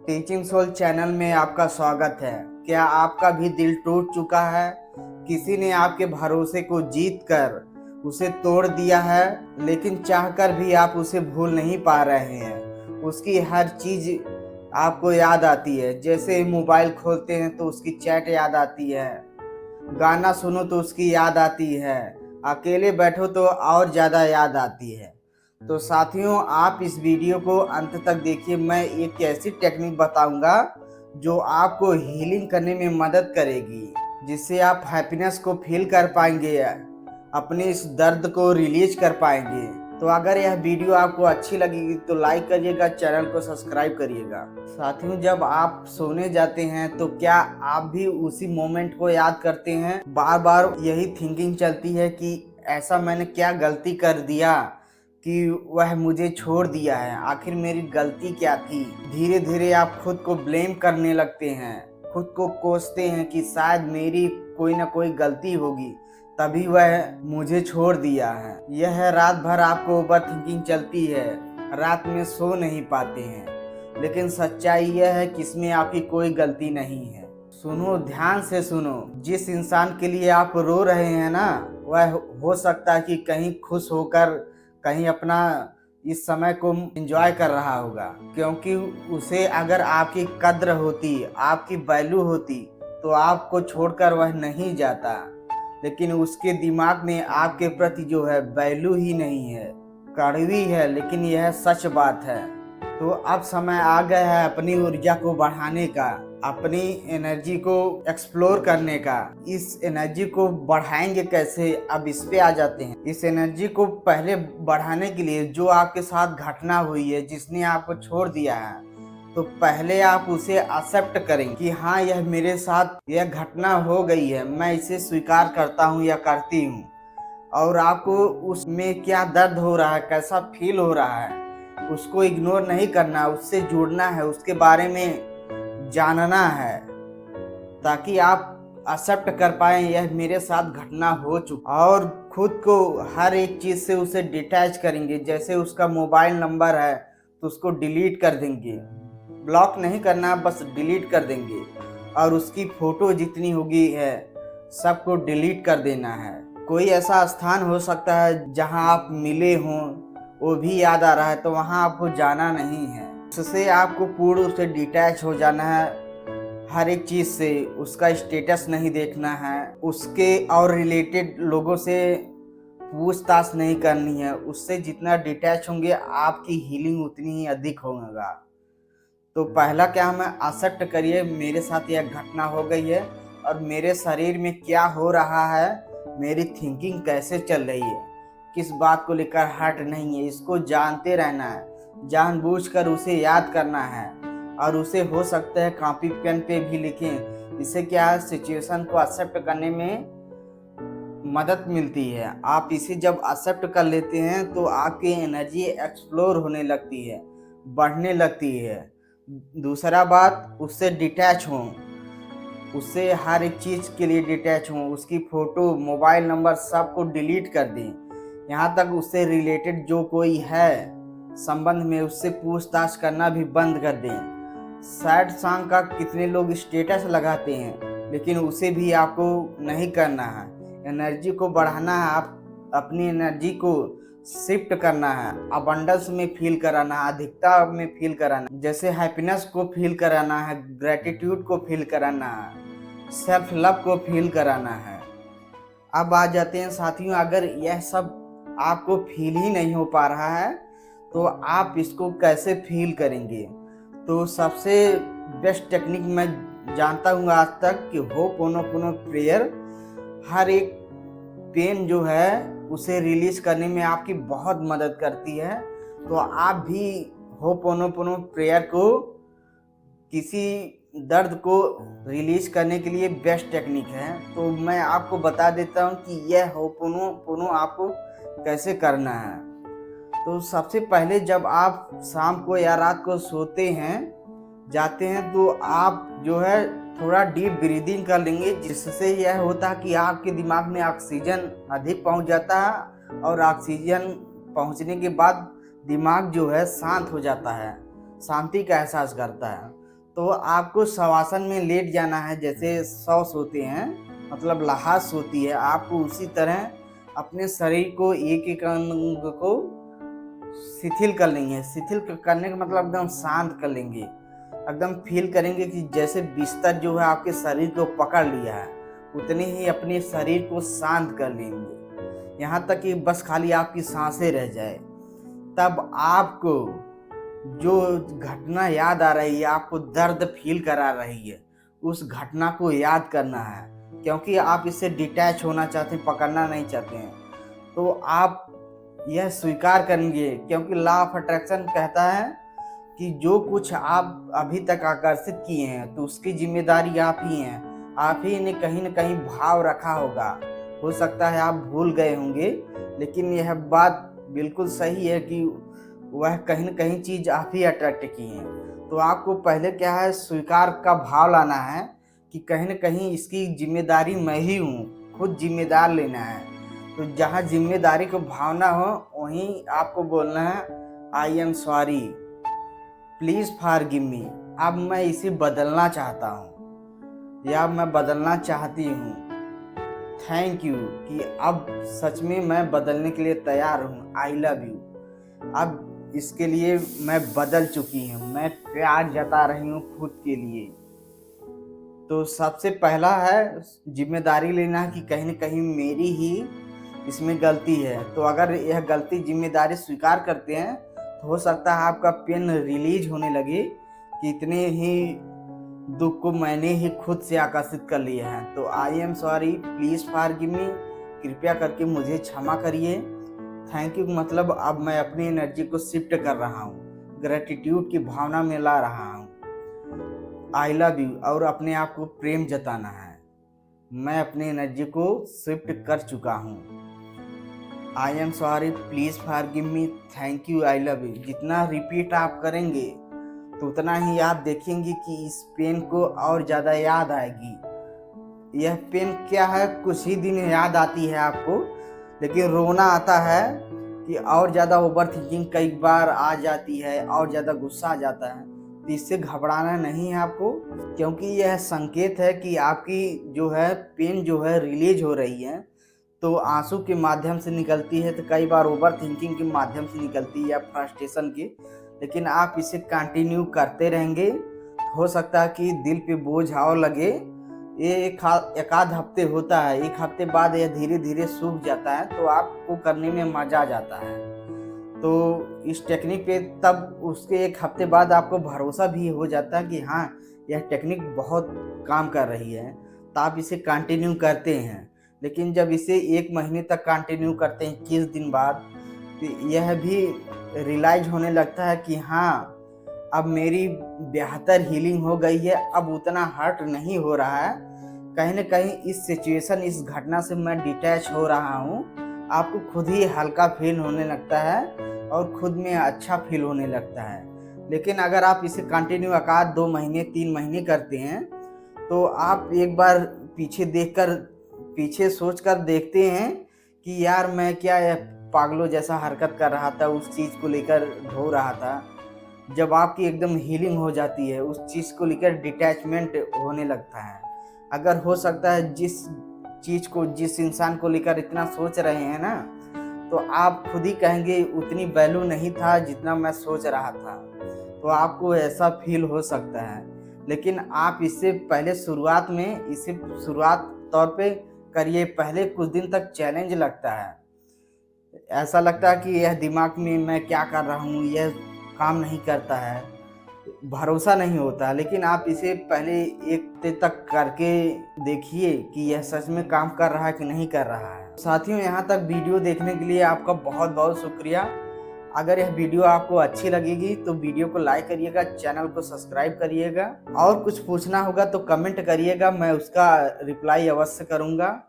Teaching soul channel में आपका स्वागत है। क्या आपका भी दिल टूट चुका है? किसी ने आपके भरोसे को जीत कर उसे तोड़ दिया है, लेकिन चाहकर भी आप उसे भूल नहीं पा रहे हैं। उसकी हर चीज आपको याद आती है। जैसे मोबाइल खोलते हैं तो उसकी चैट याद आती है, गाना सुनो तो उसकी याद आती है, अकेले बैठो तो और ज़्यादा याद आती है। तो साथियों, आप इस वीडियो को अंत तक देखिए। मैं एक ऐसी टेक्निक बताऊंगा जो आपको हीलिंग करने में मदद करेगी, जिससे आप हैप्पीनेस को फील कर पाएंगे, अपने इस दर्द को रिलीज कर पाएंगे। तो अगर यह वीडियो आपको अच्छी लगेगी तो लाइक करिएगा, चैनल को सब्सक्राइब करिएगा। साथियों, जब आप सोने जाते हैं तो क्या आप भी उसी मोमेंट को याद करते हैं? बार बार यही थिंकिंग चलती है कि ऐसा मैंने क्या गलती कर दिया कि वह मुझे छोड़ दिया है, आखिर मेरी गलती क्या थी? धीरे धीरे आप खुद को ब्लेम करने लगते हैं, खुद को कोसते हैं कि शायद मेरी कोई ना कोई गलती होगी, तभी वह मुझे छोड़ दिया है। यह रात भर आपको ओवर थिंकिंग चलती है, रात में सो नहीं पाते हैं। लेकिन सच्चाई यह है कि इसमें आपकी कोई गलती नहीं है। सुनो, ध्यान से सुनो। जिस इंसान के लिए आप रो रहे हैं ना, वह हो सकता है कि कहीं खुश होकर कहीं अपना इस समय को एंजॉय कर रहा होगा, क्योंकि उसे अगर आपकी कद्र होती, आपकी वैल्यू होती, तो आपको छोड़कर वह नहीं जाता। लेकिन उसके दिमाग में आपके प्रति जो है वैल्यू ही नहीं है। कड़वी है लेकिन यह सच बात है। तो अब समय आ गया है अपनी ऊर्जा को बढ़ाने का, अपनी एनर्जी को एक्सप्लोर करने का। इस एनर्जी को बढ़ाएंगे कैसे, अब इस पे आ जाते हैं। इस एनर्जी को पहले बढ़ाने के लिए जो आपके साथ घटना हुई है, जिसने आपको छोड़ दिया है, तो पहले आप उसे एक्सेप्ट करें कि हाँ, यह मेरे साथ यह घटना हो गई है, मैं इसे स्वीकार करता हूँ या करती हूँ। और आपको उसमें क्या दर्द हो रहा है, कैसा फील हो रहा है, उसको इग्नोर नहीं करना, उससे जुड़ना है, उसके बारे में जानना है, ताकि आप एक्सेप्ट कर पाए यह मेरे साथ घटना हो चुका। और खुद को हर एक चीज़ से उसे डिटैच करेंगे। जैसे उसका मोबाइल नंबर है तो उसको डिलीट कर देंगे, ब्लॉक नहीं करना, बस डिलीट कर देंगे। और उसकी फ़ोटो जितनी होगी है सबको डिलीट कर देना है। कोई ऐसा स्थान हो सकता है जहां आप मिले हों, वो भी याद आ रहा है, तो वहां आपको जाना नहीं है। उससे आपको पूर्ण रूप से डिटैच हो जाना है, हर एक चीज़ से। उसका स्टेटस नहीं देखना है, उसके और रिलेटेड लोगों से पूछताछ नहीं करनी है। उससे जितना डिटैच होंगे आपकी हीलिंग उतनी ही अधिक होगा। तो पहला क्या हमें एक्सेप्ट करिए, मेरे साथ यह घटना हो गई है और मेरे शरीर में क्या हो रहा है, मेरी थिंकिंग कैसे चल रही है, किस बात को लेकर हर्ट नहीं है, इसको जानते रहना है, जानबूझकर उसे याद करना है। और उसे हो सकता है कॉपी पेन पे भी लिखें। इससे क्या है, सिचुएशन को एक्सेप्ट करने में मदद मिलती है। आप इसे जब एक्सेप्ट कर लेते हैं तो आपकी एनर्जी एक्सप्लोर होने लगती है, बढ़ने लगती है। दूसरा बात, उससे डिटैच हों, उससे हर एक चीज़ के लिए डिटैच हों। उसकी फ़ोटो, मोबाइल नंबर सबको डिलीट कर दें। यहाँ तक उससे रिलेटेड जो कोई है संबंध में, उससे पूछताछ करना भी बंद कर दें। सैड सॉन्ग का कितने लोग स्टेटस लगाते हैं, लेकिन उसे भी आपको नहीं करना है। एनर्जी को बढ़ाना है, आप अपनी एनर्जी को शिफ्ट करना है, अबंडेंस में फील कराना है, अधिकता में फील कराना है। जैसे हैप्पीनेस को फील कराना है, ग्रेटिट्यूड को फील कराना है, सेल्फ लव को फील कराना है। अब आ जाते हैं साथियों, अगर यह सब आपको फील ही नहीं हो पा रहा है तो आप इसको कैसे फील करेंगे? तो सबसे बेस्ट टेक्निक मैं जानता हूँ आज तक कि होपोनोपोनो प्रेयर हर एक पेन जो है उसे रिलीज करने में आपकी बहुत मदद करती है। तो आप भी होपोनोपोनो प्रेयर को, किसी दर्द को रिलीज करने के लिए बेस्ट टेक्निक है। तो मैं आपको बता देता हूँ कि यह होपोनोपोनो आपको कैसे करना है। तो सबसे पहले जब आप शाम को या रात को सोते हैं, जाते हैं, तो आप जो है थोड़ा डीप ब्रीदिंग कर लेंगे, जिससे यह होता है कि आपके दिमाग में ऑक्सीजन अधिक पहुंच जाता है। और ऑक्सीजन पहुंचने के बाद दिमाग जो है शांत हो जाता है, शांति का एहसास करता है। तो आपको शवासन में लेट जाना है, जैसे सौ सोते हैं, मतलब लहास होती है, आपको उसी तरह अपने शरीर को एक एक अंग को शिथिल कर लेंगे। शिथिल करने का मतलब एकदम शांत कर लेंगे, एकदम फील करेंगे कि जैसे बिस्तर जो है आपके शरीर को पकड़ लिया है, उतने ही अपने शरीर को शांत कर लेंगे, यहाँ तक कि बस खाली आपकी सांसें रह जाए। तब आपको जो घटना याद आ रही है, आपको दर्द फील करा रही है, उस घटना को याद करना है, क्योंकि आप इससे डिटैच होना चाहते हैं, पकड़ना नहीं चाहते हैं। तो आप यह स्वीकार करेंगे, क्योंकि लॉ ऑफ अट्रैक्शन कहता है कि जो कुछ आप अभी तक आकर्षित किए हैं, तो उसकी जिम्मेदारी आप ही हैं। आप ही ने कहीं न कहीं भाव रखा होगा, हो सकता है आप भूल गए होंगे, लेकिन यह बात बिल्कुल सही है कि वह कहीं न कहीं चीज़ आप ही अट्रैक्ट किए हैं। तो आपको पहले क्या है, स्वीकार का भाव लाना है कि कहीं न कहीं इसकी जिम्मेदारी मैं ही हूँ, खुद जिम्मेदार लेना है। तो जहाँ जिम्मेदारी को भावना हो, वहीं आपको बोलना है I am sorry, please forgive me. अब मैं इसे बदलना चाहता हूँ या मैं बदलना चाहती हूँ। थैंक यू कि अब सच में मैं बदलने के लिए तैयार हूँ। I love you. अब इसके लिए मैं बदल चुकी हूँ, मैं प्यार जता रही हूँ खुद के लिए। तो सबसे पहला है जिम्मेदारी लेना कि कहीं न कहीं मेरी ही इसमें गलती है। तो अगर यह गलती जिम्मेदारी स्वीकार करते हैं, तो हो सकता है आपका पेन रिलीज होने लगे कि इतने ही दुख को मैंने ही खुद से आकर्षित कर लिया है। तो I am sorry, please forgive me, कृपया करके मुझे क्षमा करिए। थैंक यू मतलब अब मैं अपनी एनर्जी को शिफ्ट कर रहा हूँ, ग्रेटिट्यूड की भावना में ला रहा हूँ। आई लव यू और अपने आप को प्रेम जताना है। मैं अपनी एनर्जी को शिफ्ट कर चुका हूँ। I am sorry, please forgive me, thank you, I love you. जितना रिपीट आप करेंगे, तो उतना ही आप देखेंगे कि इस पेन को और ज़्यादा याद आएगी। यह पेन क्या है, कुछ ही दिन याद आती है आपको, लेकिन रोना आता है कि और ज़्यादा ओवर थिंकिंग कई बार आ जाती है, और ज़्यादा गुस्सा आ जाता है। तो इससे घबराना नहीं है आपको, क्योंकि यह संकेत है कि आपकी जो है पेन जो है रिलीज हो रही है। तो आंसू के माध्यम से निकलती है, तो कई बार ओवर थिंकिंग के माध्यम से निकलती है या फ्रस्ट्रेशन के। लेकिन आप इसे कंटिन्यू करते रहेंगे, हो सकता है कि दिल पे बोझ और लगे। ये एक आध हफ्ते होता है, एक हफ्ते बाद यह धीरे धीरे सूख जाता है, तो आपको करने में मजा आ जाता है। तो इस टेक्निक पे तब उसके एक हफ्ते बाद आपको भरोसा भी हो जाता है कि हाँ, यह टेक्निक बहुत काम कर रही है, तो आप इसे कंटिन्यू करते हैं। लेकिन जब इसे 1 महीने तक कंटिन्यू करते हैं, 21 दिन बाद, तो यह भी रियलाइज होने लगता है कि हाँ, अब मेरी बेहतर हीलिंग हो गई है, अब उतना हर्ट नहीं हो रहा है। कहीं न कहीं इस सिचुएशन, इस घटना से मैं डिटैच हो रहा हूँ। आपको खुद ही हल्का फील होने लगता है और खुद में अच्छा फील होने लगता है। लेकिन अगर आप इसे कंटिन्यू एकाध 2 महीने 3 महीने करते हैं, तो आप एक बार पीछे सोचकर देखते हैं कि यार मैं क्या पागलों जैसा हरकत कर रहा था, उस चीज़ को लेकर ढो रहा था। जब आपकी एकदम हीलिंग हो जाती है, उस चीज़ को लेकर डिटैचमेंट होने लगता है। अगर हो सकता है जिस चीज़ को, जिस इंसान को लेकर इतना सोच रहे हैं ना, तो आप खुद ही कहेंगे उतनी वैल्यू नहीं था जितना मैं सोच रहा था। तो आपको ऐसा फील हो सकता है। लेकिन आप इससे पहले शुरुआत तौर पे करिए। पहले कुछ दिन तक चैलेंज लगता है, ऐसा लगता है कि यह दिमाग में मैं क्या कर रहा हूँ, यह काम नहीं करता है, भरोसा नहीं होता। लेकिन आप इसे पहले 1 हफ्ते तक करके देखिए कि यह सच में काम कर रहा है कि नहीं कर रहा है। साथियों, यहाँ तक वीडियो देखने के लिए आपका बहुत बहुत शुक्रिया। अगर यह वीडियो आपको अच्छी लगेगी तो वीडियो को लाइक करिएगा, चैनल को सब्सक्राइब करिएगा, और कुछ पूछना होगा तो कमेंट करिएगा, मैं उसका रिप्लाई अवश्य करूँगा।